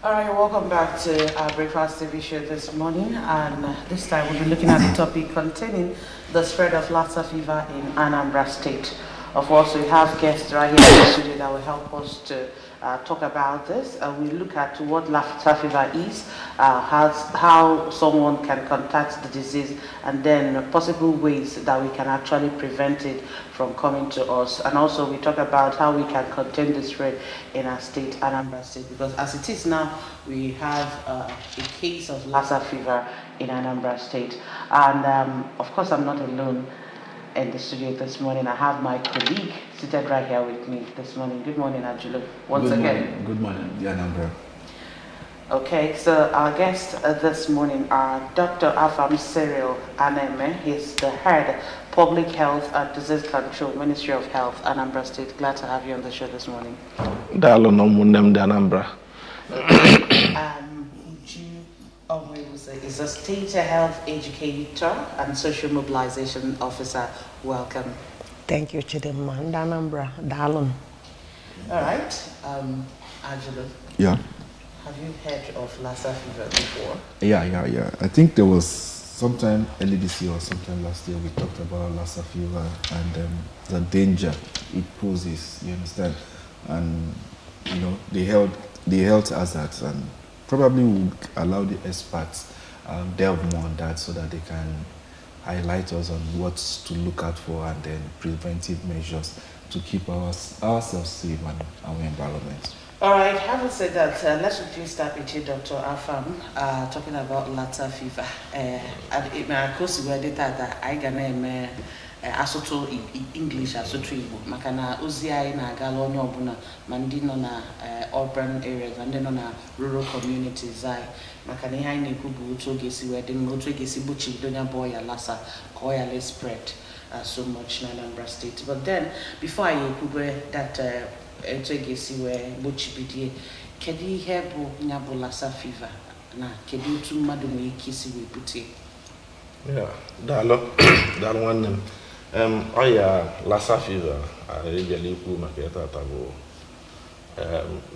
All right, welcome back to our Breakfast TV show this morning. And this time we'll be looking at the topic containing the spread of Lassa fever in Anambra State. Of course, we have guests right here in the studio that will help us to talk about this. We look at what Lassa fever is, how someone can contact the disease, and then possible ways that we can actually prevent it from coming to us. And also we talk about how we can contain the spread in our state, Anambra State, because as it is now, we have a case of Lassa fever in Anambra State. And of course, I'm not alone in the studio this morning. I have my colleague seated right here with me this morning. Good morning, Angelo. Once again. Good morning, Anambra. Okay, so our guests this morning are Dr. Afam Cyril Aneme. He's the head Public Health and Disease Control, Ministry of Health, Anambra State. Glad to have you on the show this morning. Anambra. Uju is a state health educator and social mobilization officer. Welcome. Thank you, Chidimma. Anambra, Dalun. All right, Angelo. Yeah. Have you heard of Lassa fever before? Yeah. I think there was sometime early this year or sometime last year we talked about Lassa fever and the danger it poses. You understand? And the health hazards, and probably would allow the experts delve more on that so that they can highlight us on what to look out for and then preventive measures to keep ourselves safe and our environment. All right, having said that, let's just start with you, Dr. Afam, talking about Lassa fever. And it may cause you that I can asụtụ English asụtụ Igbo maka na ozi anyị na-agala onye ọbụla ma ndị nọ na urban areas na ndị nọ na rural communities anyị maka na ihe anyị na-ekwu bụ otu oge esi wee dị mma otu oge esi gbochibido ya bụ ọya Lassa ka ọya le spread so much in Anambra State. But then before I ekwube that otu oge esi wee gbochibidie, kedu ihe bụ ya bụ Lassa fever na kedu otu mmadụ nwere ike isi wee bute? Daalụ nwanne m. Ọya Lassa fever ejela ikwu maka ya tata bụ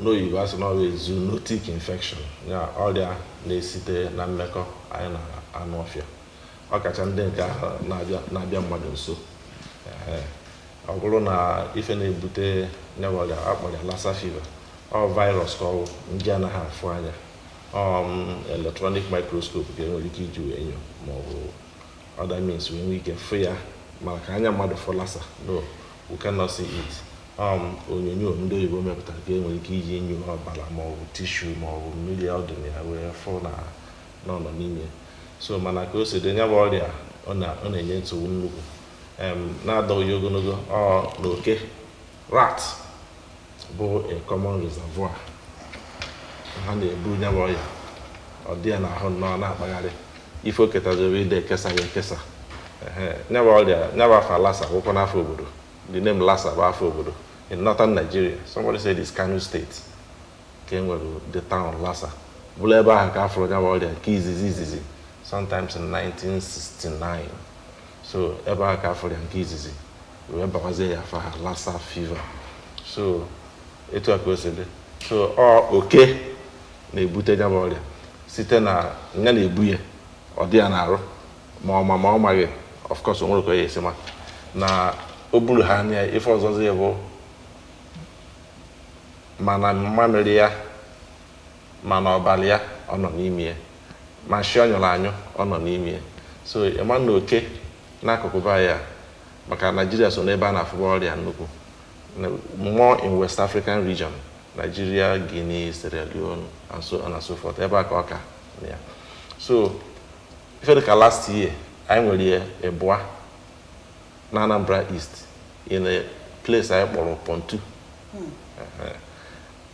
n'oyibo asị na ọ bụ zoonotic infection, ya ọrịa na-esite na mmekọ anyị na anụ ọfịa, ọkacha ndị nke ahụ na-abịa mmadụ nso. Ọ bụrụ na ife na-ebute ya bụ ọrịa akpọrọ Lassa fever, ọ virus ka ọ ndị anaghị afụ anya, electronic microscope ka enwere ike iji wee nyo ma ọ bụ other means we nwee ike fụ ya maka anya mmadụ for Lassa. No, we cannot see it. Onyonyo ndị oyibo mepụtara ka enwere ike iji nyo ọbara ma ọ bụ tissue ma ọ bụ mmiri ọ dị na ya wee fụ na nọ n'ime. So mana ka o si dị ya bụ ọrịa ọ na-enye nsogbu nnukwu, na-adọghị ogologo. Na oke rat bụ a common reservoir ha na-ebu ya bụ ọrịa, ọ dị ya n'ahụ nnọọ na-akpagharị ife oketazobe ide ekesa ya ekesa. Nyaba ọrịa nyaba afa Lassa akwụkwọ n'afọ obodo. The name Lassa bụ afọ obodo in northern Nigeria. Somebody said it's Kano State ka enwere the town Lassa bụrụ ebe ahụ ka afọrọ nyaba ọrịa nke izizi sometimes in 1969. So ebe ahụ ka afọrọ ya nke izizi wee bawazie ya afa ha Lassa fever. So etu a ka o si dị. So oke na-ebute nyaba ọrịa site na nya na-ebu ya ọ dị ya n'arụ ma ọ maghị. Of course o nwere ka ya esi ma na o buru ha anya ife ọzọzi ya bụ mana mmamịrị ya mana ọbalị ya ọ nọ n'ime ya ma shi ọ nyụrụ anyụ ọ nọ n'ime ya. So ịma na oke n'akụkụ ba ya maka Nigeria so n'ebe a na-afụba ọrịa nnukwu, more in West African region, Nigeria, Guinea, Sierra Leone and so on and so forth, ebe a ka ọ ka ya. So ife dị ka last year anyị nwere ebua na Anambra East in a place anyị kpọrọ Pontu.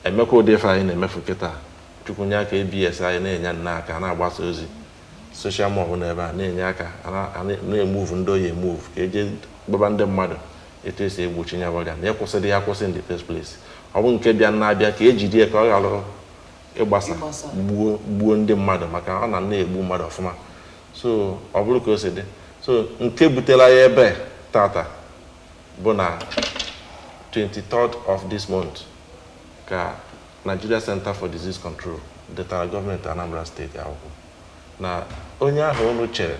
Emeka ụdị ife anyị na-emefu kịta chukwunye aka ABS anyị na-enye nna aka na-agbasa ozi social media n'ebe a na-enye aka na-emove ndị oyi emove ka eje gbaba ndị mmadụ etu esi egbochi ya ọrịa na ịkwụsịrị ya akwụsị in the first place. Ọ bụ nke bịa na-abịa ka ejide ya ka ọ ghara ịgbasa gbuo ndị mmadụ maka ọ na-egbu mmadụ ọfụma. So ọ bụrụ ka o si dị. So nke butela ya ebe tata bụ na 23rd of this month ka Nigeria Center for Disease Control detara gọọmenti Anambra steeti akwụkwọ na onye ahụ unu chere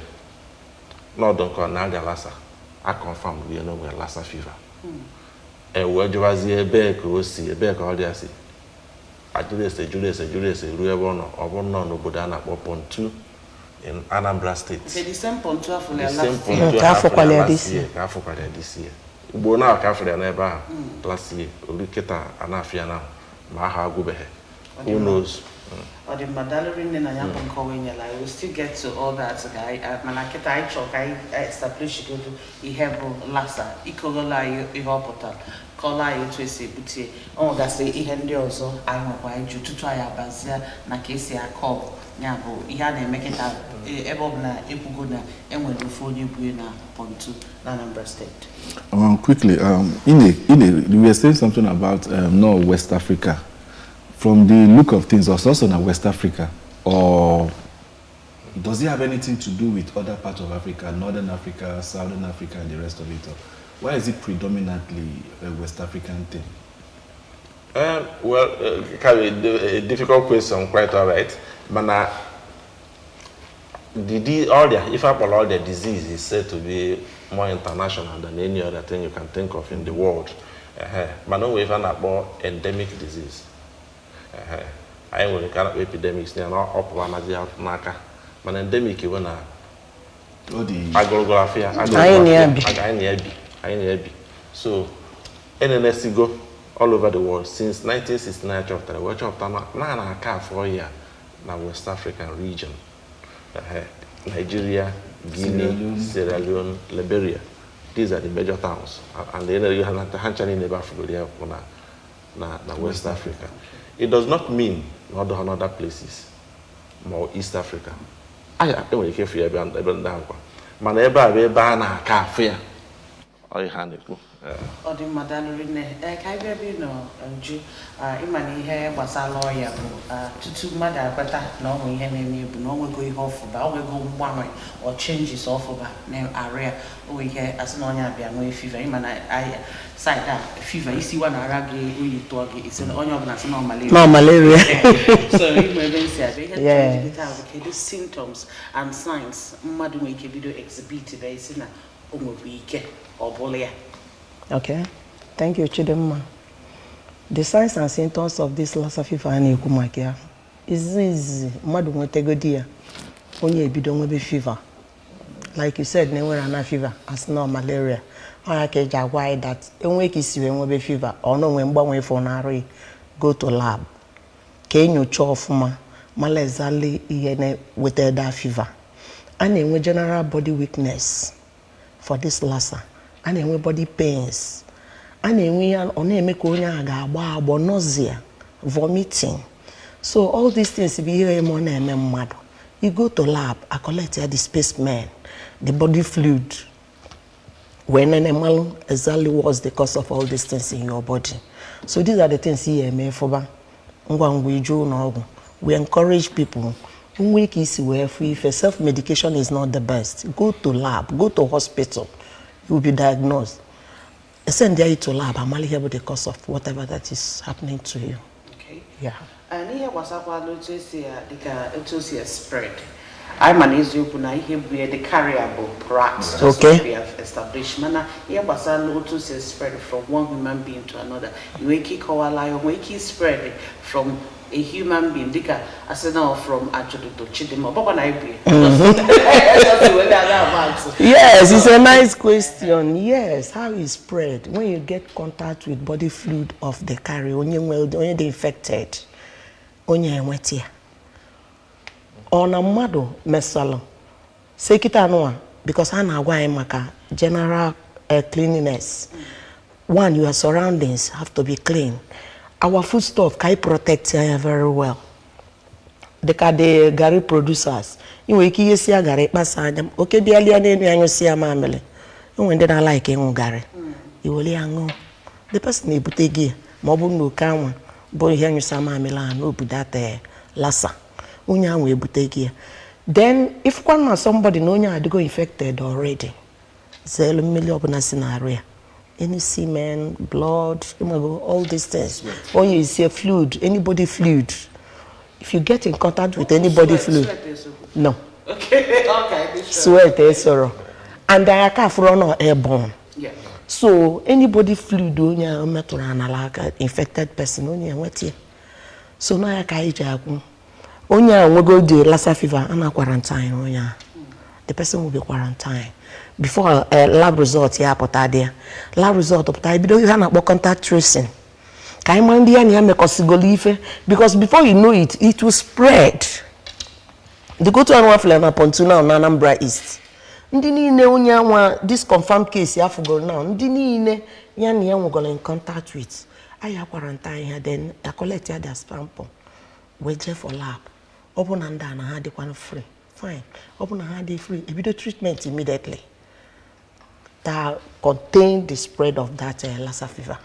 n'ọdụ nke na-arịa Lassa a confirm rie na onwe Lassa fever. Wee jụwazie ebe ka o si ebe ka ọrịa si ajụrụ ese ruo ebe ọ nọ ọ bụrụ nọ n'obodo a na-akpọ Pontu in Anambra State. The same Pontu afọlịa ka afọkwara this year. Ugbo na ka afọrịa n'ebe ahụ last year olu kịta anafịa na ma aha agwụbeghị. Who knows? Or the Madalorin and Ayam Kowenya, I will still get to all that guy. Manaketa, I chalk, I establish go to Ihebo Lassa, Ikola, Ihopota, Kola, Twisi, Buti, oh, that's the Ihende also. I want why you to try a bazia, Nakesi, I call Yabo, Ihane, make it out, Ebona, Epuguna, and when you phone you Buena, Pontu, Anambra State. Quickly, we were saying something about West Africa. From the look of things, also in West Africa, or does it have anything to do with other parts of Africa, Northern Africa, Southern Africa, and the rest of it? Why is it predominantly a West African thing? A difficult question, quite all right. But if all the disease is said to be more international than any other thing you can think of in the world. But no way about endemic disease. I will kind of epidemics now up one as out naka. But endemic when agrography, so NNS go all over the world since 1969 chapter. Watch of Tama 4 years now West African region. Nigeria, Guinea, Sierra Leone, Liberia. These are the major towns. And then you have the Hanchani neighbor na West Africa. It does not mean not other places, more East Africa. I don't care if you have been down. Maneba na cafe. Or the Madalorin, I be no, Imani here was a lawyer, to mother, but no, we have no one going off about we go one way or changes off of name area. We hear as no one fever. I side that fever. You see one Aragi, we talk, it's an onion as no malaria. No malaria. So, they had the symptoms and signs. Madu make a video exhibit based in a week or bolia. Okay, thank you, Chidema. The signs and symptoms of this Lassa fever and Ekumakia is easy. Madu Motegodia, only a bidon fever. Like you said, never an fever as no malaria. I can why that a week is when fever or no when born for nari go to lab. Can you chofuma malezali with that fever? And in general body weakness for this Lassa. And then body pains, and then we are on a nausea, vomiting. So all these things be here mad. You go to lab, I collect the specimen, the body fluid. When an animal exactly what's the cause of all these things in your body. So these are the things here for we encourage people. If self-medication is not the best, go to lab, go to hospital. You will be diagnosed. Send you to lab. I'm only here with the cause of whatever that is happening to you. Okay. Yeah. And here was about the spread. I manage you puna here the carriable rats. Okay. We have established. Mana here was a spread from one human being to another. You wake koala, you spread from a human being, as a now from actually to Chidimo. Yes, it's a nice question. Yes, how is spread when you get contact with body fluid of the carrier, when you're infected, when you're wet here. On a model, mesalo. Say kita noa because I know why maka general cleanliness. One, your surroundings have to be clean. Our foodstuff can protect you very well. The gari producers, you will keep your gari passage. Okay, be alien and you see a mammy. You went I like him gari. You will young. The person you put a gear, mobile no come, boy, here you some mammy, no put that Lassa. Unya will put a gear. Then, if one or somebody know you are go infected already, 1 million scenario. any semen, blood, all these things. When you see fluid, anybody fluid, if you get in contact with anybody fluid, no. Okay, okay. Sweat is sorrow. And I can't run airborne. Yeah. So anybody fluid, infected person, so now I can't we go to Lassa fever and quarantine. The person will be quarantined. Before lab result, lab result of time, you have about contact tracing. Because before you know it, it will spread. They go to Anambra upon now Anambra East. This confirmed case you have to go now. We're going in contact with. I have quarantine here, then I collect their sample. Wait for lab. Open and down, I had the one free. Fine. Open and had the free. If you do treatment immediately, that contain the spread of that Lassa fever.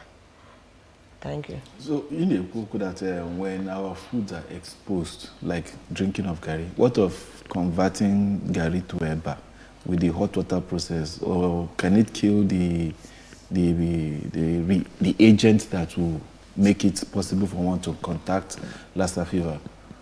Thank you. So, you know that when our foods are exposed, like drinking of gari, what of converting gari to eba with the hot water process, or can it kill the agent that will make it possible for one to contact Lassa fever?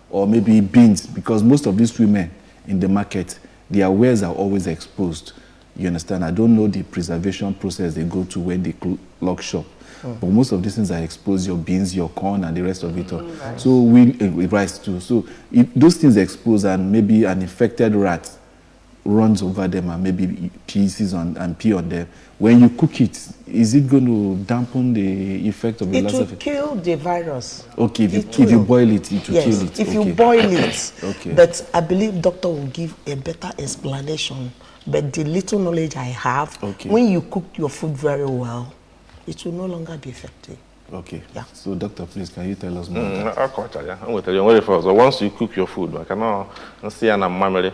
Or maybe beans, because most of these women in the market, their wares are always exposed. You understand? I don't know the preservation process they go to when they lock shop. But most of these things are exposed, your beans, your corn, and the rest of it all. Rice. So rice too. So if those things exposed and maybe an infected rat runs over them and maybe pieces and pee on them, when you cook it, is it going to dampen the effect of the Lassa fever? It will kill the virus. Okay, if you boil it, it will kill it. If you boil it. Okay. But I believe doctor will give a better explanation. But the little knowledge I have, when you cook your food very well, it will no longer be effective. Okay. Yeah. So, doctor, please, can you tell us more? I'm going to tell you very first. Once you cook your food, I cannot see an mammal,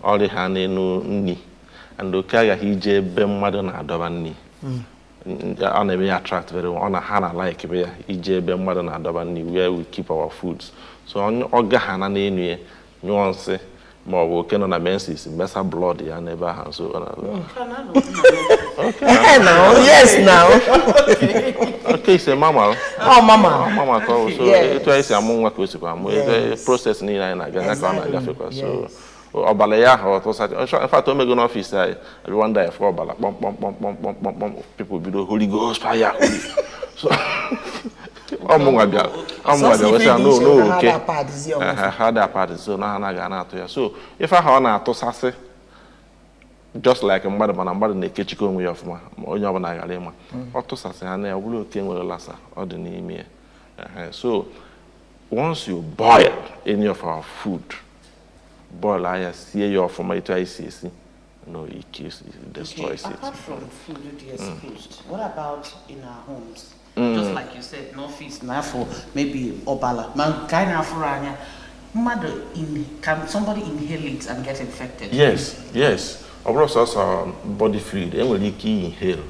all the honey no ni, and the kaya hije bemmadon adobani. I never attract very well. On a hana like where hije bemmadon adobani, where we keep our foods. So on Ogahana ne nuance. More working on a menses, messa blood, yeah, never has so. Okay. Now, yes, now. Okay, say mama. Oh, mama. Mama, so it was a monk was a process in again. So, Obalaya or in fact, Omega office, everyone die for Bala, people be the Holy Ghost fire. So, no, okay. Had that part, so now so if I have to say, just like a mother in the kitchen way of my own, or to say, and I will think with Lassa or the name. So once you boil any of our food, boil, I see your from my ICC. No, it kills, it destroys it. Apart from food exposed, what about in our homes? Just like you said, no feast, now for maybe obala. Man, kind of for mother, can somebody inhale it and get infected? Yes. Of course, also body fluid. And will you inhale?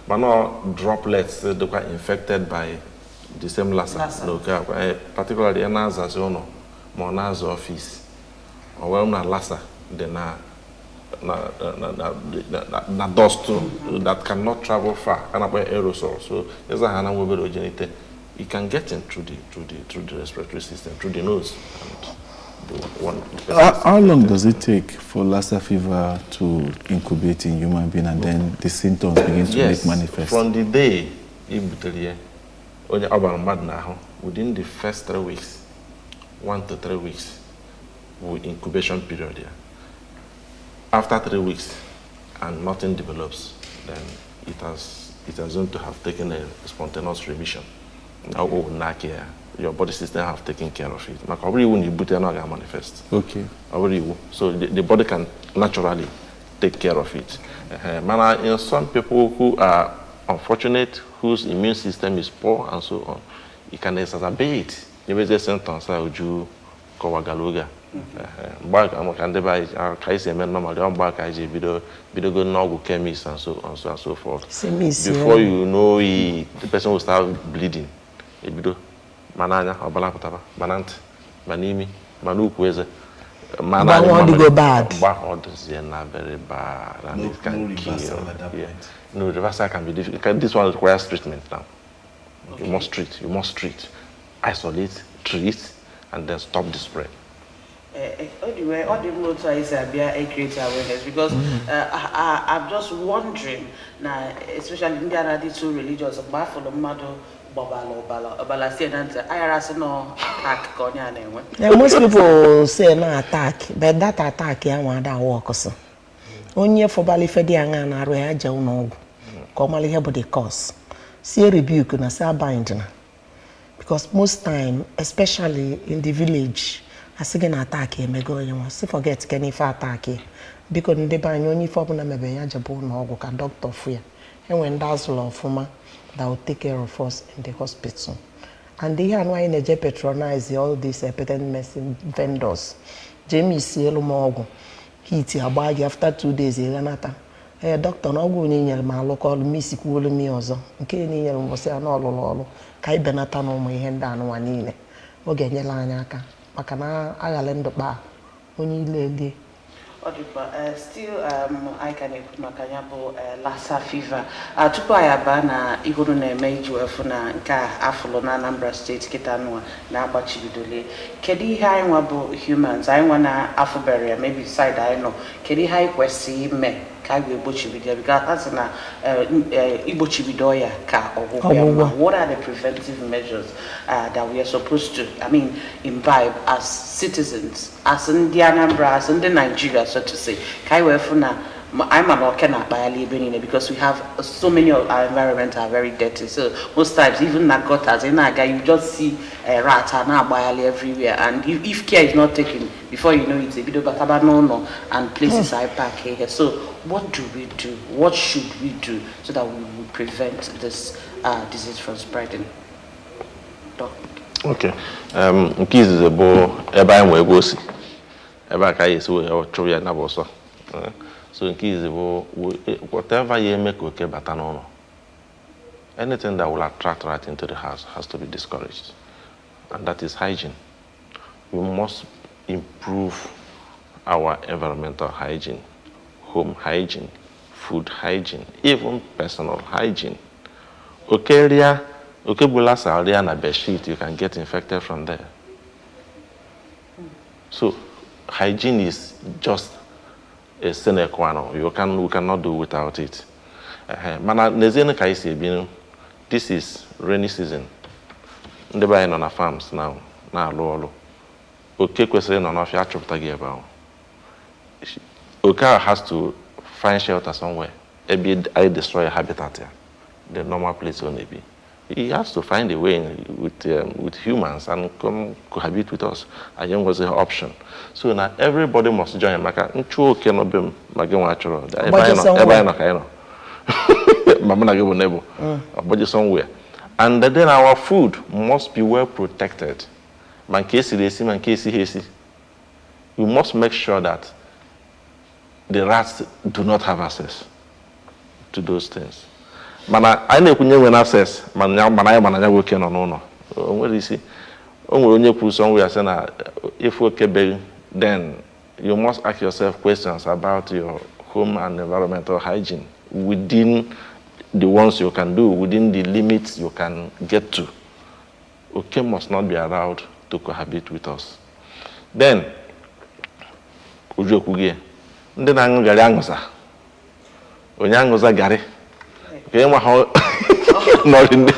But not droplets that are infected by the same Lassa. Particularly a nasal zone, more nasal office, or well, not Lassa, then dust that cannot travel far and about aerosol. So there's a hand will be it can get in through the respiratory system, through the nose. And how long does it take for Lassa fever to incubate in human being and then the symptoms begin to make manifest? From the day within the first 3 weeks, 1 to 3 weeks, incubation period here. After 3 weeks and nothing develops, then it has going to have taken a spontaneous remission. Your body system have taken care of it. When you put it on manifest. Okay. So the body can naturally take care of it. Some people who are unfortunate, whose immune system is poor and so on, it can exacerbate the symptoms like you Kawagaluga. Back normally video go no chemist and so on and so forth. Before you know it, the person will start bleeding. Mananya or Balapataba, Manant, Manimi, Manukweze. Man, but want to go bad. Very bad, and No, it can no kill. reversal at that point. No, reversal can be difficult. This one requires treatment now. Okay. You must treat. You must treat. Isolate, treat, and then stop the spread. Anyway, all the motor is a great awareness because I'm just wondering now, especially in the two religious of Buffalo, Mado, Bala, say that IRS no attack Konya anyway. Most people say no attack, but that attack ya wada work so. Onye for bali fedi anga na ro ya je uno ogu. Komali he body cause. See rebuke na say bind na. Because most time, especially in the village, as again attack you may go you must forget can if attack you. Because in the banyo only for na maybe ya jabo na ogu ka doctor fear. And when that's law forma that will take care of us in the hospital. And they are why in the patronize all these patent medicine vendors. Jamie Cielo Mogo. Heat your bag after 2 days, Elanata. Hey, doctor, no go in my local Missy Cool me also. Okay, near was say no lolo. Kai Benata no my hand down one in. Okay, Yelanaka. Makana, I lend the bar. Only lady. Still, I can Makanyabo Lassa fever. Tupaya na Iguru na Major Funa Ka Afulona Anambra State Kitanwa na Bachibidole. Kedi high wabo humans, I wanna Afuberia, maybe side I know. Kedi high kwesi me Kaiwe Bochibidia because that's na Ibochibidoya ka or what are the preventive measures that we are supposed to, imbibe as citizens, as in the Anambra, as in the Nigeria, so to say. Kaiwe Funa, I'm not cannot buy a living because we have so many of our environment are very dirty. So most times, even na gutters, in Naga, you just see rats and everywhere. And if care is not taken, before you know it's a bit of no, and places are back here. So what do we do? What should we do so that we will prevent this disease from spreading? Okay. Kids is a bo eba enwe gosi. Eba ka yesu e trivia na boso. So in case whatever you make okay batanono, anything that will attract rat into the house has to be discouraged. And that is hygiene. We must improve our environmental hygiene, home hygiene, food hygiene, even personal hygiene. Okay, Lassa na bedsheet, you can get infected from there. So hygiene is just a sine qua non. We cannot do without it. This is rainy season. They buy on our farms now. Okay, question on our Oka has to find shelter somewhere. I destroy a habitat here. The normal place on be. He has to find a way with humans and come cohabit with us. I think was the option. So now everybody must join. Somewhere. And then our food must be well protected. We must make sure that the rats do not have access to those things. I never access. What is it? If we then you must ask yourself questions about your home and environmental hygiene within the ones you can do, within the limits you can get to. Okay, must not be allowed to cohabit with us. Then, Ujokuge, then gari. Not in the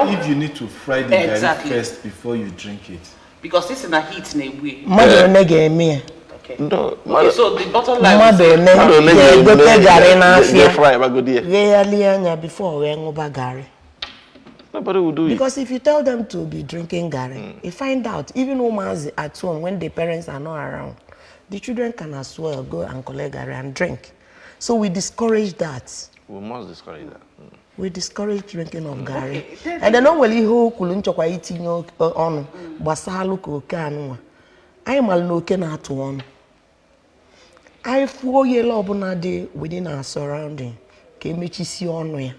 if you need to fry the gari first before you drink it. Because this is a heat in a way. Okay. No, okay, so the bottom line is nobody will do it. Because if you tell them to be drinking gari, you find out, even women at home, when the parents are not around, the children can as well go and collect gari and drink. So we discourage that. We must discourage that. We discourage drinking of gari. And then only who couldn't chokwa eating on basalu kokanwa. I am no can at one. I 4 year lobunade within our surrounding. Kemechi si onwe.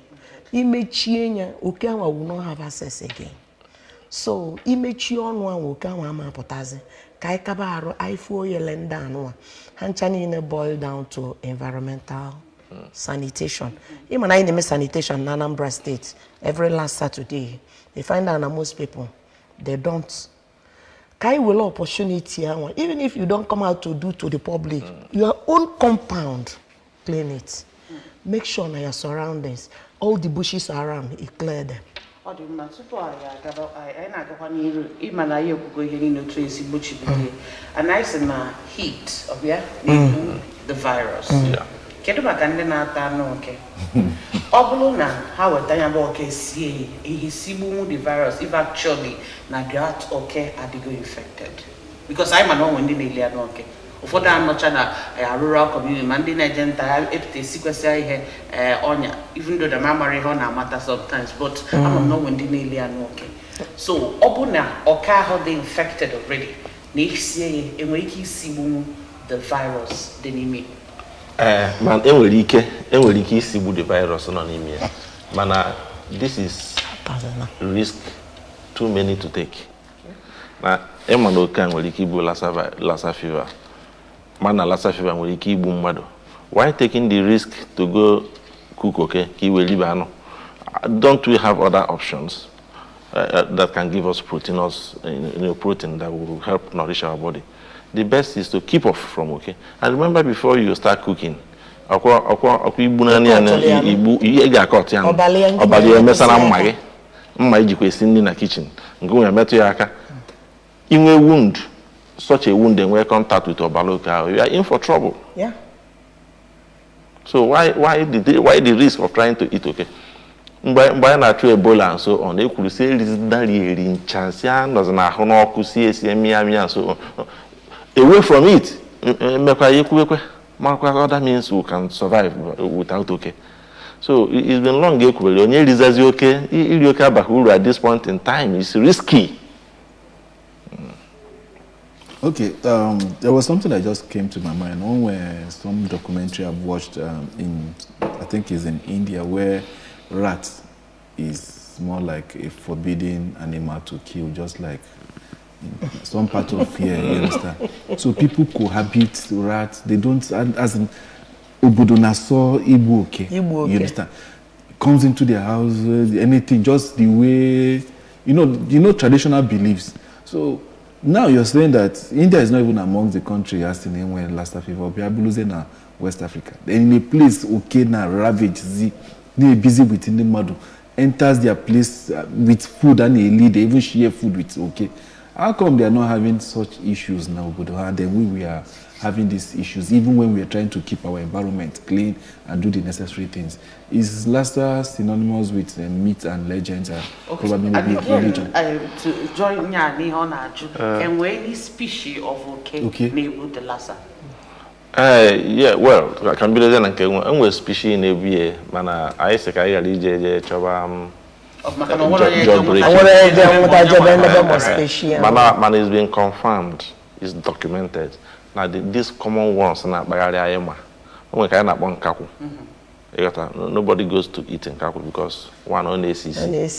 Imechienya Okawa will not have access again. So imechi ọnụ a nwoke ahụ ama apụtazi ka anyị kaba arụ anyị fuo yele ndị anụwa ha ncha niile boil down to environmental sanitation. Even I name sanitation in Anambra State every last Saturday. They find out that most people they don't. Kai will opportunity even if you don't come out to do to the public, your own compound, clean it. Make sure that your surroundings, all the bushes around, you clear them. And I say heat of the virus. Kedu maka ndị na-ata anụ oke ọ bụrụ na ha weta ya bụ oke sie ihe sigbu the virus if actually na that oke adịgo infected because I man know when ndị na-eli anụ oke ụfọdụ anọcha na rural community ma ndị na-eje nta epụta esikwesịa ihe ọnya even though the memory ihe ọ na-amata sometimes but ama m know when ndị na-eli anụ oke so ọ bụ na oke ahụ dị infected already na isie ya enwere ike isigbu the virus dị n'ime man enwere ike isigbu the virus nọ n'ime ya mana this is risk too many to take na ịma na oke nwere ike igbu Lassa fever mana Lassa fever nwere ike igbu mmadụ why taking the risk to go cook oke ka iwe libe anụ don't we have other options that can give us protein that will help nourish our body. The best is to keep off from okay. And remember before you start cooking, in the kitchen. In a wound, such a wound, and we contact with obaloka, you are in for trouble. Yeah. So why the risk of trying to eat okay? By natural Ebola and so on, they could say this is in chance, and so on. Away from it, that means we can survive without okay. So it's been long. At this point in time, it's risky. Okay, there was something that just came to my mind. One where some documentary I've watched I think it's in India, where rat is more like a forbidden animal to kill, just like some part of here, you understand? So people cohabit rats. They don't, as in Obodonaso, Igbo, okay. You understand? Comes into their house, anything, just the way, you know traditional beliefs. So now you're saying that India is not even among the country as in anywhere Lassa fever, Biabuluze West Africa. In a place, okay, now ravage, they busy within the model, enters their place with food and they lead, they even share food with, okay. How come they are not having such issues now, and then we are having these issues, even when we are trying to keep our environment clean and do the necessary things? Is Lassa synonymous with myth and legends and probably maybe religion? To join and where any species of okay neighbor the Lassa? Yeah, well, I can be there and we species in every year, man. I say I get Man is being confirmed, is documented. Now these common ones na bagari nobody goes to eat in kaku because one on ACC.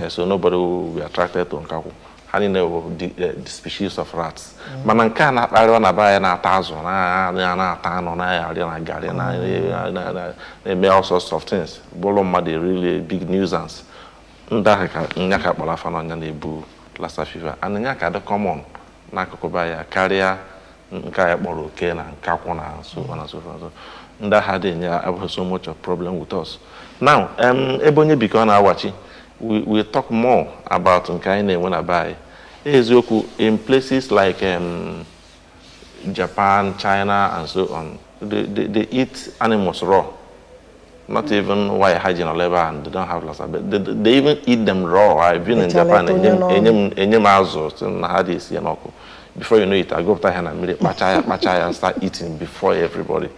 So nobody will be attracted to nkaku. The species of rats. Mananka na buy na tazo na tano na all sorts of things. Boloma they really big nuisance. Nyaka balafano nyanebu Lassa fever and nyaka the common na kokobaya carrier nkaya boro ke na nkakuna so on and so forth. That had so much of problem with us. Now ebonye biko na awachi we talk more about nkaine when I buy ezoku in places like Japan, China and so on. They eat animals raw. Not even why hygiene or level and they don't have Lassa, but they even eat them raw. I've been in Japan and before you know it, I go up to here and machaya and start eating before everybody.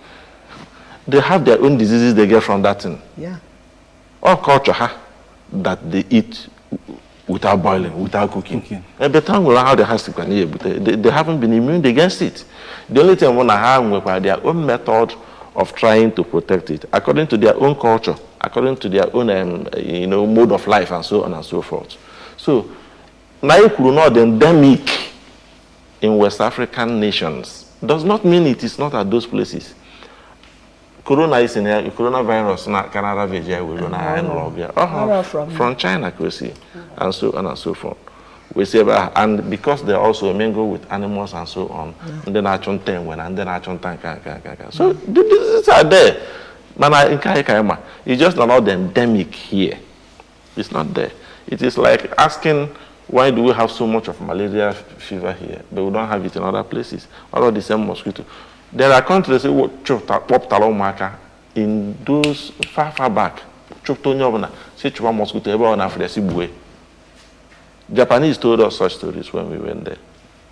They have their own diseases they get from that thing. Yeah. All culture that they eat without boiling, without cooking. And the time will how they have to they haven't been immune against it. The only thing I want to have with their own method of trying to protect it, according to their own culture, according to their own mode of life, and so on and so forth. So na ikuru not endemic in West African nations does not mean it is not at those places. Corona is in here, coronavirus na Canada from China, and so on and so forth. We say, and because they also mingle with animals and so on, and then action 10 when and then action 10 so diseases are there. It's just not endemic here. It's not there. It is like asking, why do we have so much of malaria fever here, but we don't have it in other places? All of the same mosquito. There are countries that in those far back. Japanese told us such stories when we went there.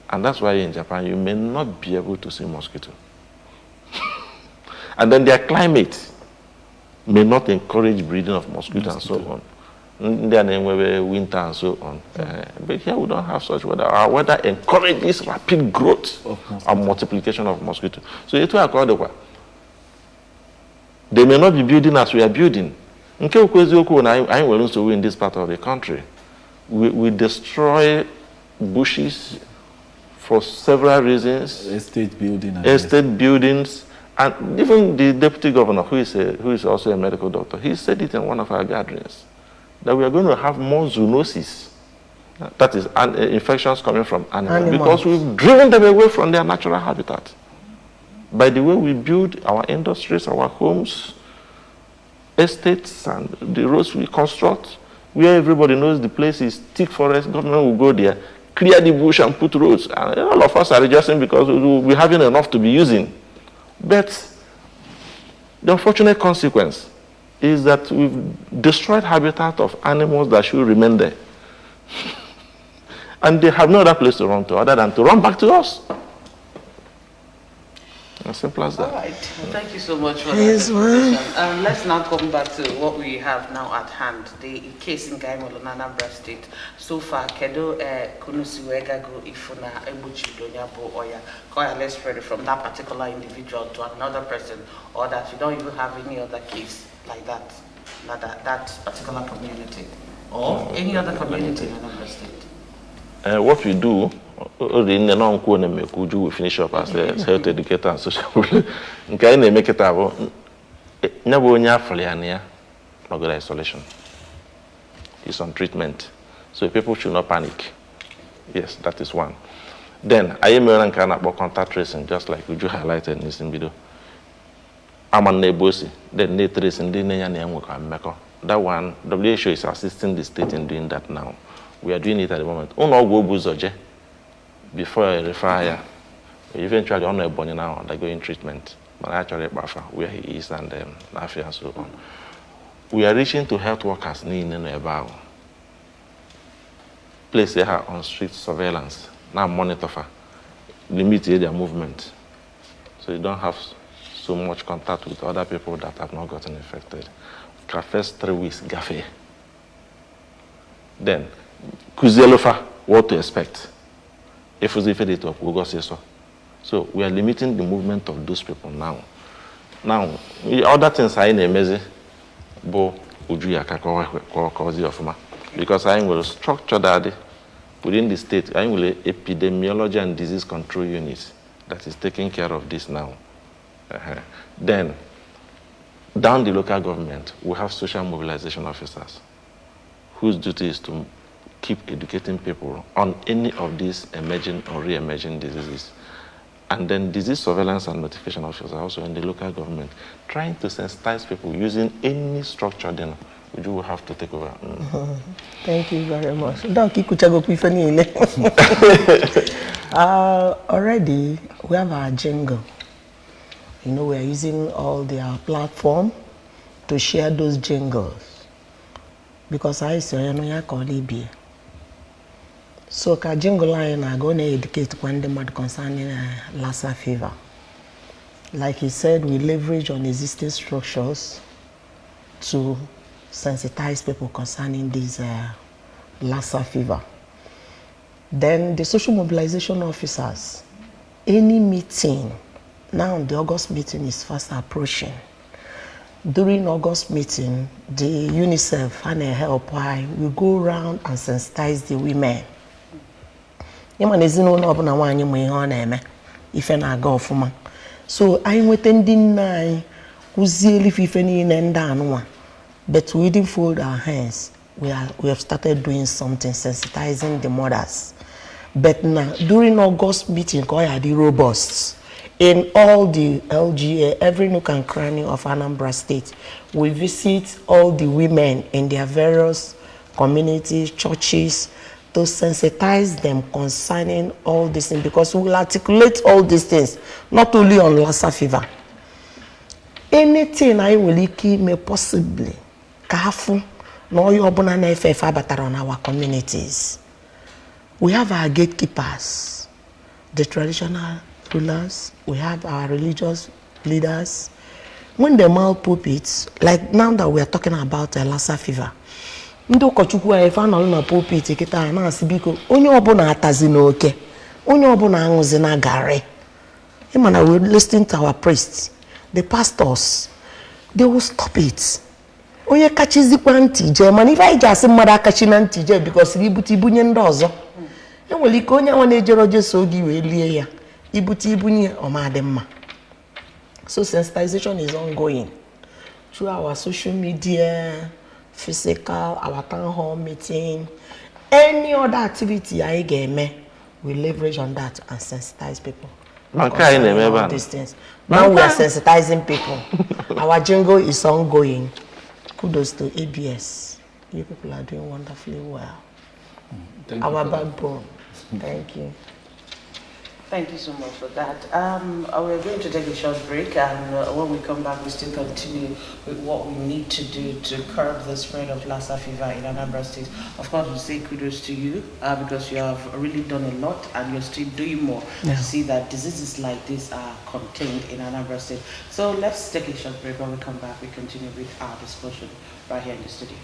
And that's why in Japan you may not be able to see mosquito. And then their climate may not encourage breeding of mosquito and so on. Their name will be winter and so on. But here we don't have such weather. Our weather encourages rapid growth and multiplication of mosquito. So it will accord the they may not be building as we are building. In this part of the country, we destroy bushes for several reasons. Estate buildings. And even the deputy governor, who is also a medical doctor, he said it in one of our gatherings, that we are going to have more zoonosis. That is infections coming from animals. Because we've driven them away from their natural habitat. By the way we build our industries, our homes, estates, and the roads we construct, where everybody knows the place is thick forest, government will go there, clear the bush and put roads. And all of us are adjusting because we're having enough to be using. But the unfortunate consequence is that we've destroyed habitat of animals that should remain there. And they have no other place to run to other than to run back to us. As simple as that. All right. Well, thank you so much for that explanation. Let's now come back to what we have now at hand. The case in Gaimolo, Anambra State. So far, Kedo Kunusiwega go ifuna ebuchi donyabo oya. Let's spread it from that particular individual to another person, or that you don't even have any other case like that, that particular community, or any other community in Anambra State. What we do. We finish up as a health educator and social worker. Make it regular isolation. He's on treatment. So people should not panic. Yes, that is one. Then I am about contact tracing, just like you highlighted in this video. I'm on Nebosi, then they tracing that one, WHO is assisting the state in doing that now. We are doing it at the moment. Before I refer, eventually on a body now undergoing treatment, but actually Bafa, where he is, and Nafia and so on. We are reaching to health workers in about place her on street surveillance, now monitor her, limit their movement. So you don't have so much contact with other people that have not gotten infected. First 3 weeks, Gafe. Then, Kuzelofa, what to expect? If we say so. So we are limiting the movement of those people now. Now, other things are in a messy, but because I will structure that within the state, I will epidemiology and disease control unit that is taking care of this now. Then, down the local government, we have social mobilization officers whose duty is to keep educating people on any of these emerging or re-emerging diseases. And then disease surveillance and notification officers are also in the local government, trying to sensitize people using any structure then which you will have to take over. Thank you very much. Already, we have our jingle. You know, we are using all their platform to share those jingles. Because I say, you know, you call it. So, jingle line are going to educate when the concerning Lassa fever. Like he said, we leverage on existing structures to sensitize people concerning this Lassa fever. Then the social mobilization officers, any meeting, now the August meeting is fast approaching. During August meeting, the UNICEF and a help will go around and sensitize the women ịma na ezinụlọ ọbụla nwaanyị ma ihe ọ na-eme ife na-aga ọfụma so anyị nweta ndị nna anyị kụzieli ife niile ndị anụnwa but we didn't fold our hands. We have started doing something, sensitizing the mothers. But now, during August meeting, we are the robust. In all the LGA, every nook and cranny of Anambra State, we visit all the women in their various communities, churches, to sensitize them concerning all these things, because we will articulate all these things, not only on Lassa fever. Anything I will make possibly careful no yobuna na FF abatara on our communities. We have our gatekeepers, the traditional rulers, we have our religious leaders. When they mount pulpits, like now that we are talking about Lassa fever, ndo kochukwu e fa no na pulpit kita na asibiko onye obuna atazi na oke onye obuna anwuzi na gare. Imana we listening to our priests, the pastors, they will stop it. Onye kachizikwa ntije man if I just mmadụ akachi na ntije because ibute ibunye ndị ọzọ enwere ike onye nwa na-ejero Jesu ogi wee lie ya ibute ibunye ọmadị mma. So sensitization is ongoing through our social media, physical, our town hall meeting, any other activity I game, we leverage on that and sensitize people. These things. Now we are sensitizing people. Our jingle is ongoing. Kudos to ABS. You people are doing wonderfully well. Our backbone. Thank you. Thank you so much for that. We're going to take a short break, and when we come back, we still continue with what we need to do to curb the spread of Lassa fever in Anambra State. Of course, we say kudos to you because you have really done a lot, and you're still doing more to see that diseases like this are contained in Anambra State. So let's take a short break. When we come back, we continue with our discussion right here in the studio.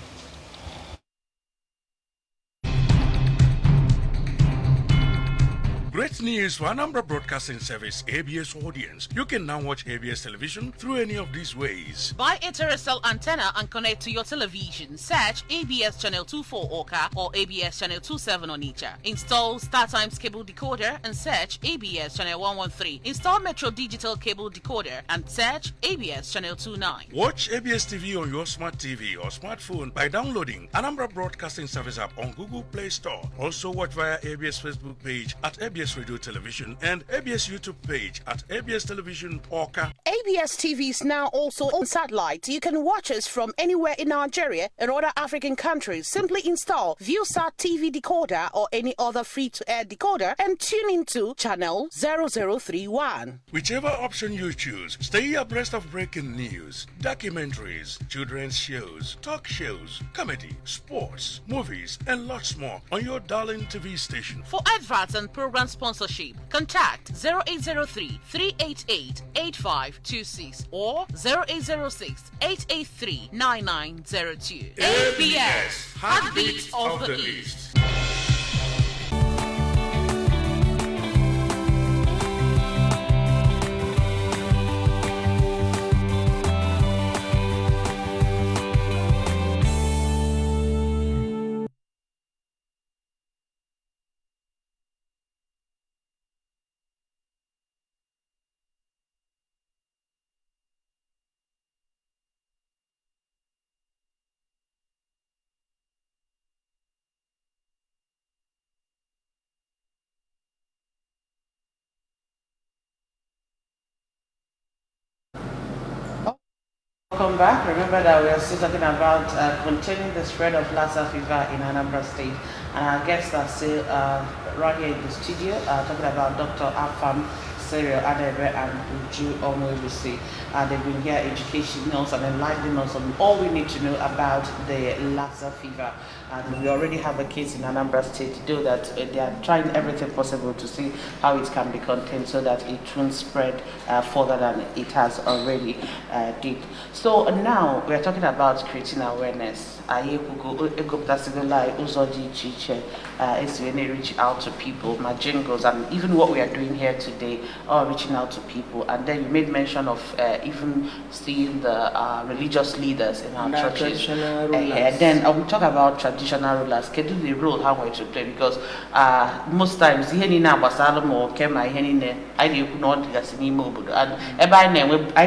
Great news for Anambra Broadcasting Service ABS audience. You can now watch ABS television through any of these ways. Buy a terrestrial antenna and connect to your television. Search ABS Channel 24 Oka or ABS Channel 27 Onitsha. Install StarTimes cable decoder and search ABS Channel 113. Install Metro Digital cable decoder and search ABS Channel 29. Watch ABS TV on your smart TV or smartphone by downloading Anambra Broadcasting Service app on Google Play Store. Also watch via ABS Facebook page at ABS Radio Television and ABS YouTube page at ABS Television Orca. ABS TV is now also on satellite. You can watch us from anywhere in Nigeria and other African countries. Simply install ViewSat TV decoder or any other free-to-air decoder and tune into channel 0031. Whichever option you choose, stay abreast of breaking news, documentaries, children's shows, talk shows, comedy, sports, movies, and lots more on your darling TV station. For adverts and program sponsorship, contact 0803 388 8526 or 0806 883 9902. ABS, Heartbeat of the East. Welcome back. Remember that we are still talking about containing the spread of Lassa fever in Anambra State, and our guests are still right here in the studio talking about Dr. Afam Serial Anambra and Uju Omwebisi. They've been here educating us and enlightening us on all we need to know about the Lassa fever. And we already have a case in Anambra State to do that. They are trying everything possible to see how it can be contained so that it won't spread further than it has already did. So now we are talking about creating awareness. Reach out to people, my jingles, and even what we are doing here today reaching out to people. And then you made mention of even seeing the religious leaders in our churches. And then I will talk about traditional rulers. Can do the role how much to play, because most times I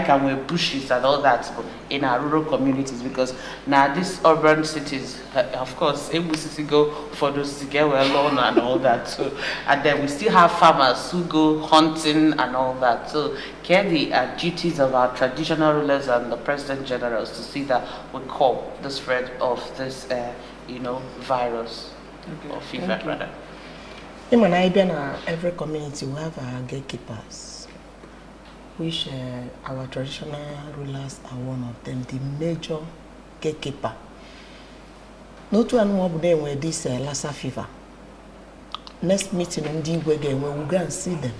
can wear bushes and all that in our rural communities, because now these urban cities, of course, to go for those to get well alone and all that. So, and then we still have farmers who go hunting and all that. So, care the duties of our traditional rulers and the president generals to see that we curb the spread of this, virus or fever, rather. In every community we have our gatekeepers, which our traditional rulers are one of them, the major gatekeeper. Not one more day where this Lassa fever. Next meeting on the way again, we will go and see them.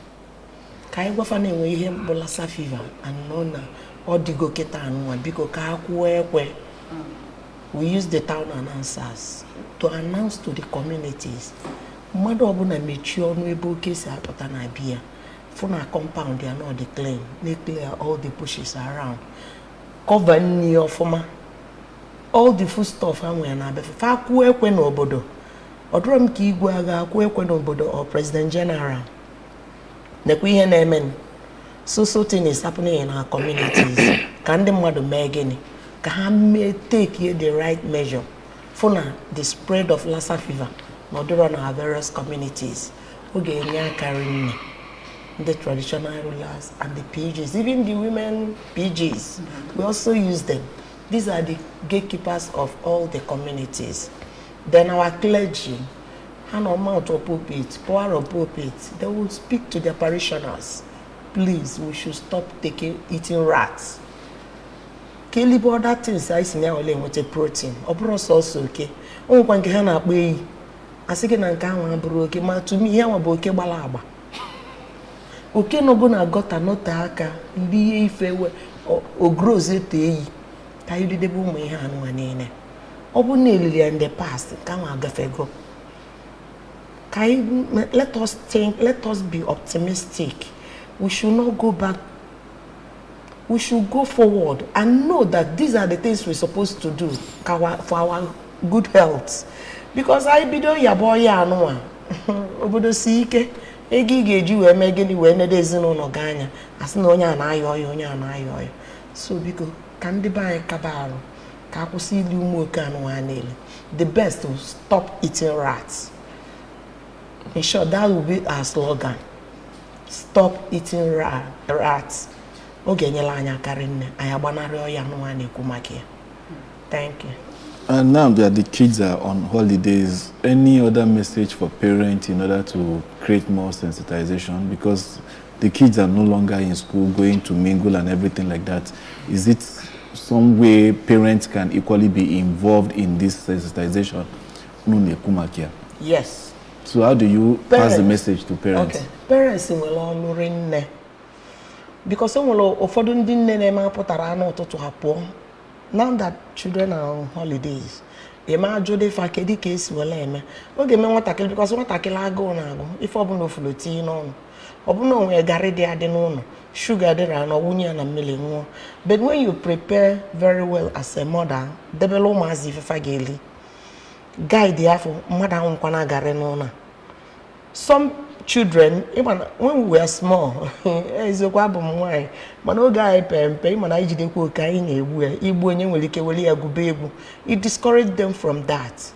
Kai wafane we hear Lassa fever and nona or the go keta and one because we use the town announcers to announce to the communities. Mother obuna mature no able case apatana bia. For our compound they are not declared. They clear all the bushes around. Cover near former. All the food stuff and we are now before kwe no obodo. Odrom ki igwaga kwe no obodo or President General. Nekwihe na emen. So thing is happening in our communities. Can the mother megani? Can may take the right measure for now the spread of Lassa fever. Not run our various communities. Okay, carrying the traditional rulers and the PGs, even the women PGs. We also use them. These are the gatekeepers of all the communities. Then our clergy, hand on mount or pulpit, power of pulpit, they will speak to their parishioners. Please, we should stop eating rats. Kelly border things I see now with a protein. Obros also okay. Oh, one can up way. I say na nka nwa buru oke ma to me ihe nwa bụ oke gbala agba oke no go na gota nota aka ndi ihe ife we ogroze te yi ka yi de bu mu ihe anu anene obu na elili in the past ka nwa agafego kai let us think, let us be optimistic. We should not go back. We should go forward and know that these are the things we're supposed to do for our good health. Because I be do ya boy ya no obodo si ike egi geji we megeni we ne dezino no ganya as na onya na ayo so because can the buy kabaro ka kwusi ili umu oke anu anele. The best to stop eating rats. In short, that will be our slogan. Stop eating rats. Ogenyela anya karinne ayagbanari oya no ane kumake. Thank you. And now that the kids are on holidays, any other message for parents in order to create more sensitization? Because the kids are no longer in school, going to mingle and everything like that. Is it some way parents can equally be involved in this sensitization? Yes. So how do you pass the message to parents? Okay. Parents will all learn. Because some will afford ndị nne na-eme pụtara anụ ụtụtụ hapụ. Now that children are on holidays, they might do the fakedi case well. Okay, me want tackle because what tackle I go na go. If I no floating on, obuno we gari de adenono, sugar there and wunya na milling. But when you prepare very well as a mother, debelo mazi fageli. Guide the afo mother unkwana gari nona. Some children, even when we were small, is a wabum wine. Mano guy pay man I did it discouraged them from that.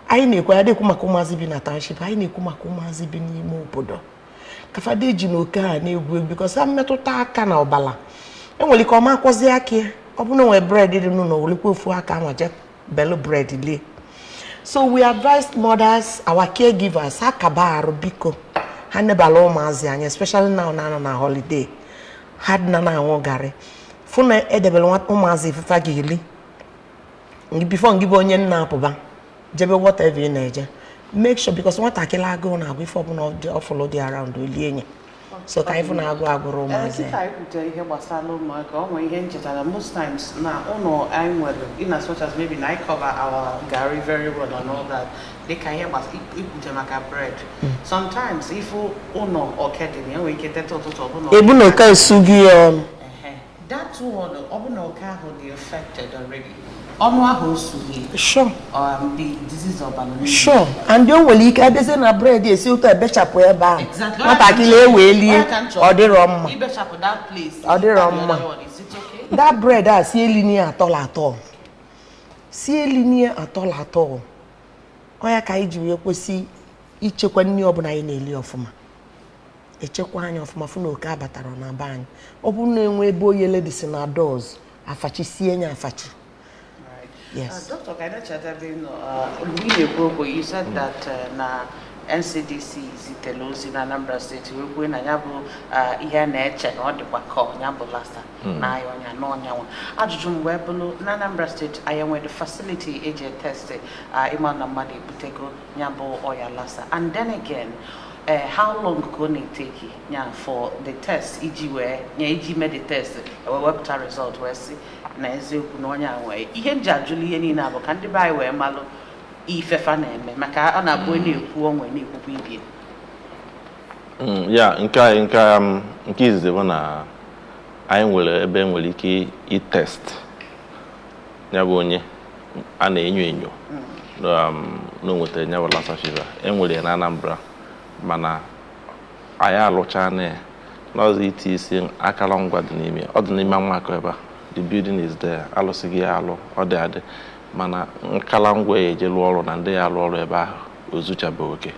I knew where they kumakumazi bin a township, I knew kumakumazi bin mopodo. Kafade jinoka because I'm not to bala. And when you come out was the ake, open no bread didn't know, liquid for a camera, bellow bread. So we advised mothers, our caregivers, Hakabar, Biko. Hanebalo mazi anya, especially now na holiday. Had nana wogare. Funa edebelo wat umazi fagili. Before ngibo onye na poba. Jebe whatever you neje. Make sure because what akila go na before no follow the around olienye. so ka ifu na agụrụ ụmụazị Kita ikwute ihe gbasara ụmụaka ọ nwere ihe nchetara most times na ụlọ anyị nwere in as much as maybe na I cover our garri very well and all that dịka ihe gbasara ikwute maka bread sometimes ifu ụlọ ọkedịrị enwere ike teta ụtụtụ ọbụla ebu na oka esugi ya ọnụ that one ọbụna ọka ahụ dị affected already ọnụ ahụ osughị sure the disease of balloon sure and o nwere ike abịazie na bread esi ụtọ ebechapụ ebe ahụ nwatakịrị ewee lie ọ dịrọ mma ibechapụ that place ọ dịrọ mma that bread a sie linie atọla atọ sie linie atọla atọ ọ ya ka anyị ji wee kwesị ichekwa nri ọbụla anyị na-eli ọfụma echekwa anyị ọfụma fụ na oke abatara na be anyị ọ bụrụ na enwe ebe oyele dị si na doors afachi sie nye afachi. Yes. Dr. You said that NCDC zitere ozi na Anambra State wee kwuo na ya bụ ihe na-eche na ọ dịkwa ka ya bụ Lassa na aya ọnya n'ọnyanwụ ajụjụ m wee bụrụ na Anambra State anyị nwere facility eji test ịma na mmadụ ebutego ya bụ ọya Lassa and then again how long go it take for the test iji mee the test we wepụta result wee sị na eziokwu na onye anwe ihe nji ajụlụ ihe niile abụ ka ndị be anyị wee malụ ifefa na-eme maka ọ na-abụ na-ekwu onwe na-ekwukwa ibie ya nke izizi bụ na anyị nwere ebe nwere ike i-test ya bụ onye a na-enyo na o nwetara ya bụ Lassa fever enwere na Anambra mana anyị alụcha na n'ọzọ iti isi akara ngwa dị n'ime ọ dị n'ime mmakọ ebe the building is there alụsịghị ya alụ ọ dị adị mana nkala ngwa ya eje lụọ ọrụ na ndị ya alụ ọrụ ebe ahụ ozuchabeghị oke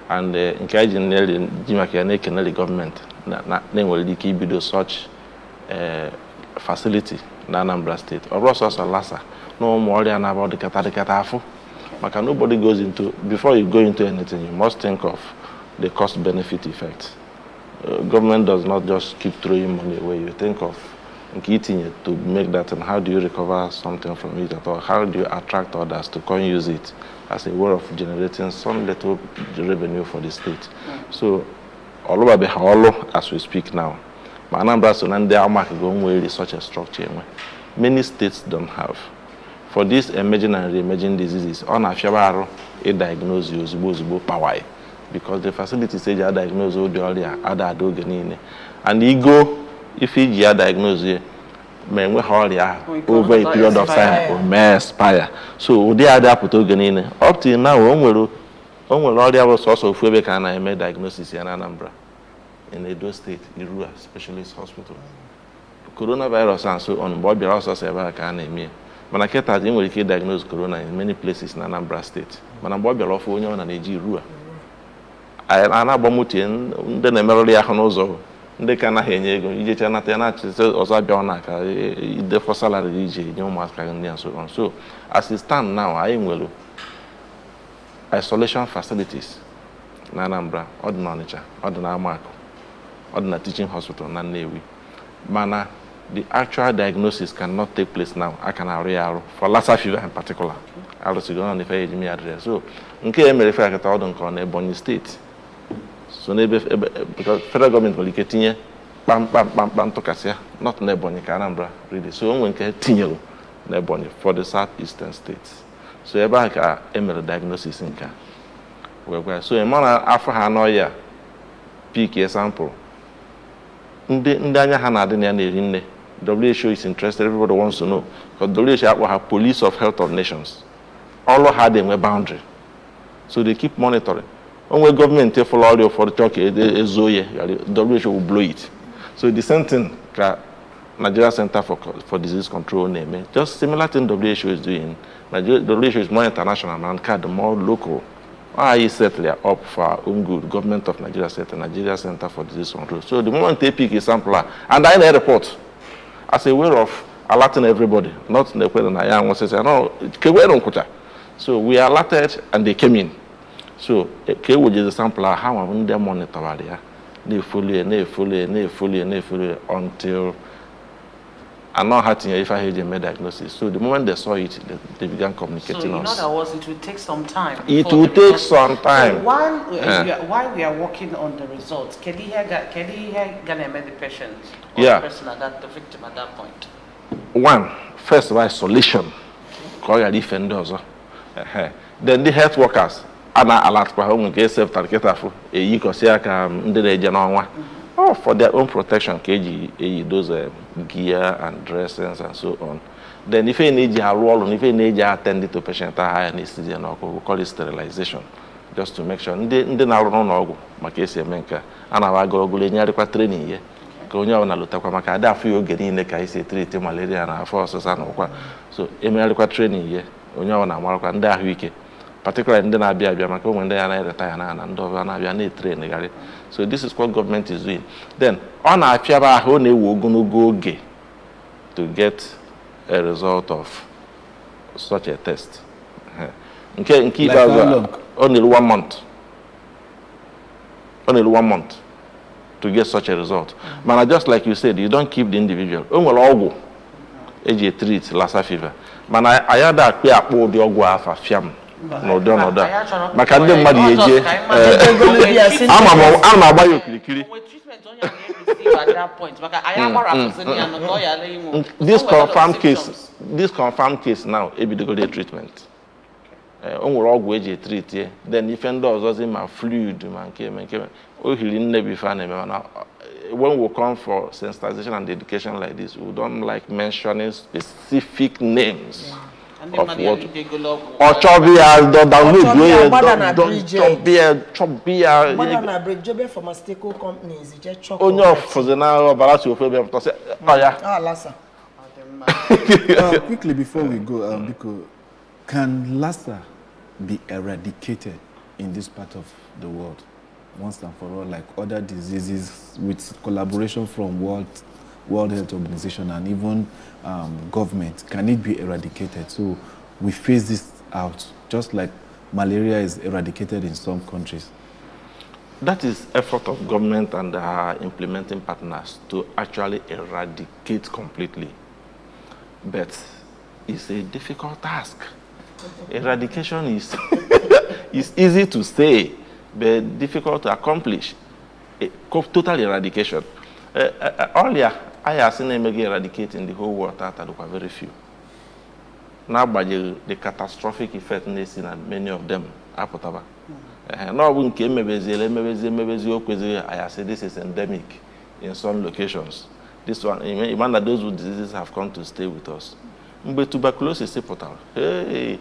and nke anyị ji maka ya na-ekenere gọọmenti na-enwere ike ibido such facility na Anambra State ọ bụrụ sọsọ Lassa na ụmụ ọrịa na-aba dịkata afụ maka nobody goes into before you go into anything you must think of the cost benefit effect. Government does not just keep throwing money away. You think of to make that, and how do you recover something from it at all? How do you attract others to come use it as a way of generating some little revenue for the state? So all over the whole as we speak now, Anambra is such a structure many states don't have. For these emerging and re-emerging diseases, on a fiabaro, a diagnose you power because the facility stage are diagnosed earlier, other dogenine, and ego if you diagnose you, men we over a period of time or may expire. So they are there patogenine. Up till now, all the other source of Quebec and I made diagnosis in Anambra, in Edo State, Irua Specialist Hospital. Coronavirus and so on, Bobby also said I Mana keta dị nwere ike diagnose corona in many places in Anambra State. Mana mgbe ọ bịara ọfụ onye ọ na-eji ruo a na-agbamutie ndị na-emerụrụ ya ahụ n'ụzọ ndị ka anaghị enye ego ijecha nata ya na-achịzi ọzọ abịa ọ na-aka idefọ salary iji nye ụmụaka ndị and so on. So as it stand now, anyị nwere isolation facilities na Anambra, ọ dị na Ọnịcha, ọ dị na Amakụ, ọ dị na teaching hospital na Nnewi. Mana the actual diagnosis cannot take place now. I can argue for Lassa fever in particular. I was going on if I had address. So, okay, I'm referring to Ebonyi State. So, because federal government will get in bam to Cassia, not Nebonyi, Anambra, really. So, I'm going to get Nebonyi for the southeastern states. So, Ebaka emerald diagnosis in Ka. So, a man after Hanoya, pick a sample. Ndanya Hana didn't WHO is interested, everybody wants to know. Because WHO will have police of health of nations. All had a boundary. So they keep monitoring. When government take for all for the talk, WHO will blow it. So the same thing, Nigeria Center for Disease Control name, just similar thing WHO is doing. WHO is more international and more local. Why is settling up for our own good? Government of Nigeria State and Nigeria Center for Disease Control. So the moment they pick a sampler, and I in a report, as a way of alerting everybody, not the way that I am was saying, no, so we alerted and they came in. So which is a sampler, how I want them monitor area. They fully until and not having if I had a diagnosis. So the moment they saw it, they began communicating so in us. other words, it will take some time. It will take some time. So while we are working on the results, can he hear the patient or the person the victim at that point? One, first of all, isolation. Then the health workers ana alert kwa home get self target for a year because for their own protection those gear and dressings and so on. Then if you need a role and if you need to attend to patient high anesthesia, we call it sterilization, just to make sure ndị na-arụ n'ọgwụ maka esi eme nke a na-agụ ọgwụ enyerịkwa training ihe ka onye ọbụla lụtakwa maka adị afọ ya oge niile ka esi treat malaria na afọ ọsịsa na ụkwa. So emegharịkwa training ihe onye ọbụla amarakwa ndị ahụike, particularly ndị na-abịa abịa maka onwe ndị ya na-retire na ndị ọbụla na-abịa na-etrain gharị. So this is what government is doing. Then ọ na-apịaba ahụ ọ na-ewe ogologo oge to get a result of such a test. Nke ikpeazụ only 1 month. Only 1 month to get such a result. Man, just like you said, you don't keep the individual. Onwere ọgwụ eji treat Lassa fever. Man, ayada akpe akpọ ụdị ọgwụ afa fiam n'ụdị maka ndị mmadụ eje ama agba ya okirikiri. This confirmed case now ebidogo treatment. Onwere ọgwụ eji treat ye, then ife ndị ọzọzi ma fluid ma nke ohiri nne bifa na eme. When we come for sensitization and education like this, we don't like mentioning specific names of what or chobia chobia pharmaceutical companies just chop only for the now about to say oh yeah. Lassa. Quickly before we go, because can Lassa be eradicated in this part of the world once and for all, like other diseases, with collaboration from World Health Organization and even government? Can it be eradicated? So we phase this out, just like malaria is eradicated in some countries. That is effort of government and implementing partners to actually eradicate completely. But it's a difficult task. Eradication is is easy to say, but difficult to accomplish. Total eradication. Earlier, I have seen them eradicate in the whole world that are very few. Now, by the catastrophic effect they see, and many of them are potable. Now, when I say this is endemic in some locations. This one, even that those with diseases have come to stay with us. But tuberculosis is potable. Hey,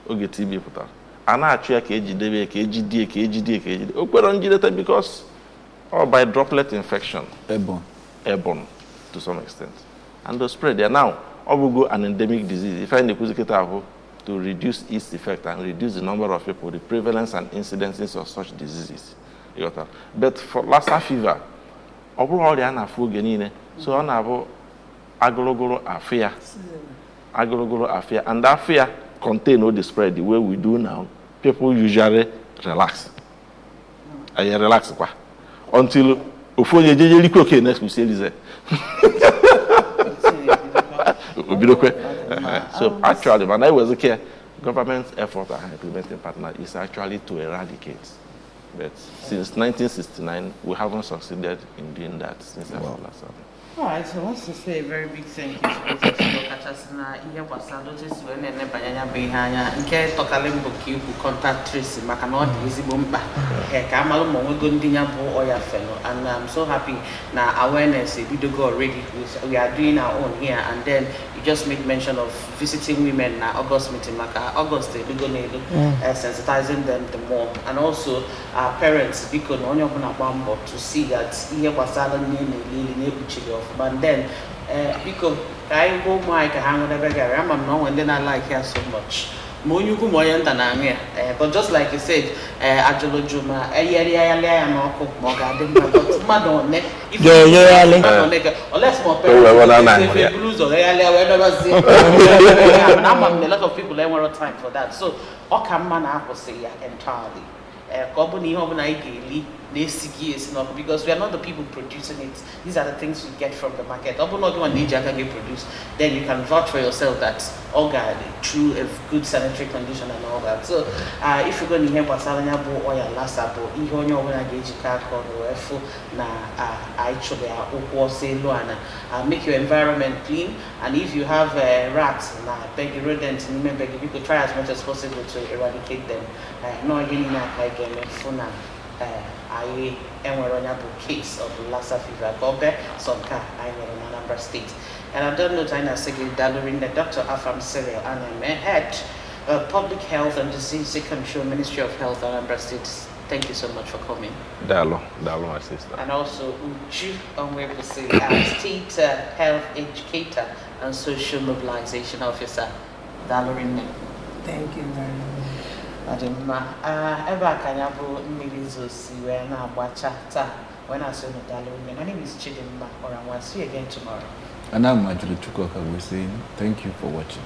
oge TB pụtara a na-achụ ya ka ejidebe ka ejidie okwere njideta because or by droplet infection, airborne to some extent, and the spread there now go an endemic disease. If I need to reduce its effect and reduce the number of people, the prevalence and incidences of such diseases. But for Lassa fever, overall they are so on have agologolo affair, and that fear contain all the spread the way we do now. People usually relax. I relax until next we say so actually, when I was a kid, government's effort and implementing partner is actually to eradicate. But since 1969, we haven't succeeded in doing that since Lassa. All right, so I want to say a very big thank you to both of you. Kachasina iya wasando tesi wene ne banyanya behanya nke tokalembo ki ku contact trace maka na odi ezigbo mkpa ka amalu mo nwego ndi nya bu oya felo, and I'm so happy na awareness bidogo already. We are doing our own here, and then you just make mention of visiting women na August meeting maka August bidogo sensitizing them the more, and also our parents because onye obuna gbambo to see that iya wasando ni ne buchiri. But then, because I go my hang on the beggar, I'm not when then I like her so much. Monyuku Moyantananga, but just like you said, Ajolo Juma, a year and Moko Moga, Madonna, if you or less more blues or I'm a lot of people have time for that. So, Okaman Apple say entirely. because we are not the people producing it. These are the things we get from the market. Produced, then you can vouch for yourself that true good sanitary condition and all that. So if you're going to hear or your Lassa make your environment clean, and if you have rats rodents, you could try as much as possible to eradicate them. I am a case of Lassa fever, I in Anambra State. And I don't know China Secretary Dalorin, the Dr. Afam Serial, and I'm head Public Health and Disease Control, Ministry of Health, Anambra State. Thank you so much for coming. Dalo, my sister. And also Uju Onwebuse, State Health Educator and Social Mobilization Officer. Dalorin. Thank you very much. Adema, eba kanyabo mmirizo siwe na abachata. When I say Dalorin, my name is Chidimma, or I will see you again tomorrow. And I'm Majuli Chukwaka, we're saying thank you for watching.